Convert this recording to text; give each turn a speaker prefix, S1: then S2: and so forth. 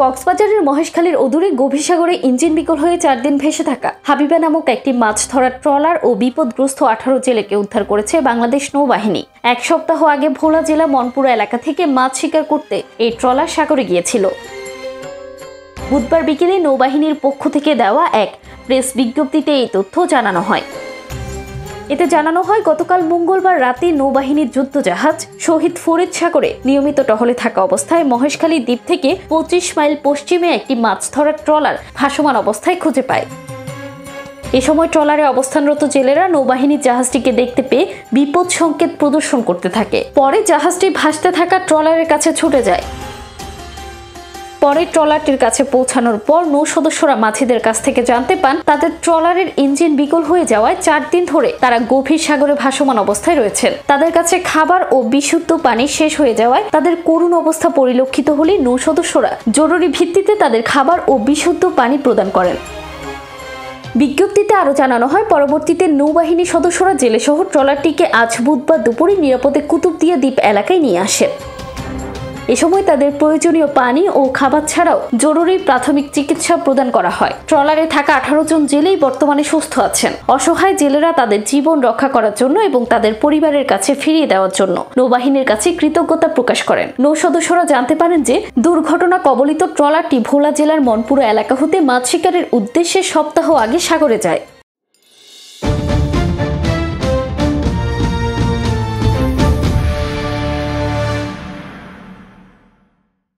S1: কক্সবাজারের মহেশখালীর অদূরে গভীর সাগরে ইঞ্জিন বিকল হয়ে 4 দিন ভেসে থাকা হাবিবা নামক একটি মাছ ধরার ট্রলার ও বিপদগ্রস্ত 18 জেলেকে উদ্ধার করেছে বাংলাদেশ নৌবাহিনী। 1 সপ্তাহ আগে ভোলা জেলা মনপুরা এলাকা থেকে মাছ শিকার করতে এই ট্রলার সাগরে গিয়েছিল। বুধবার বিকেলে নৌবাহিনীর পক্ষ থেকে দেওয়া এক প্রেস বিজ্ঞপ্তিতে এই তথ্য জানানো হয়। এতে জানানো হয়, গতকাল মঙ্গলবার রাতে নৌবাহিনীর যুদ্ধজাহাজ শহীদ ফরিদ সাগরে নিয়মিত টহলে থাকা অবস্থায় মহেশখালী দ্বীপ থেকে 25 মাইল পশ্চিমে একটি মাছ ধরার ট্রলার ভাসমান অবস্থায় খুঁজে পায়। এ সময় ট্রলারে অবস্থানরত জেলেরা নৌবাহিনীর জাহাজটিকে দেখতে পেয়ে বিপদ সংকেত প্রদর্শন করতে থাকে। পরে জাহাজটি ভাসতে থাকা ট্রলারের কাছে ছুটে যায়। পরে ট্রলারটির কাছে পৌঁছানোর পর নৌ সদস্যরা মাঝিদের কাছ থেকে জানতে পান তাদের ট্রলারের ইঞ্জিন বিকল হয়ে যাওয়ায় 4 দিন ধরে তারা গভীর সাগরে ভাসমান অবস্থায় রয়েছেন। তাদের কাছে খাবার ও বিশুদ্ধ পানি শেষ হয়ে যাওয়ায় তাদের করুণ অবস্থা পরিলক্ষিত হলে নৌ সদস্যরা জরুরি ভিত্তিতে তাদের খাবার ও বিশুদ্ধ পানি প্রদান করেন। বিজ্ঞপ্তিতে আরও জানানো হয়, পরবর্তীতে নৌবাহিনী সদস্যরা জেলেসহ ট্রলারটিকে আজ বুধবার দুপুরে নিরাপদে কুতুবদিয়া দ্বীপ এলাকায় নিয়ে আসেন। এ সময় তাদের প্রয়োজনীয় পানি ও খাবার ছাড়াও জরুরি প্রাথমিক চিকিৎসা প্রদান করা হয়। ট্রলারে থাকা 18 জন জেলেই বর্তমানে সুস্থ আছেন। অসহায় জেলেরা তাদের জীবন রক্ষা করার জন্য এবং তাদের পরিবারের কাছে ফিরিয়ে দেওয়ার জন্য নৌবাহিনীর কাছে কৃতজ্ঞতা প্রকাশ করেন। নৌ সদস্যরা জানতে পারেন যে দুর্ঘটনা কবলিত ট্রলারটি ভোলা জেলার মনপুরা এলাকা হতে মাছ শিকারের উদ্দেশ্যে সপ্তাহ আগে সাগরে যায়।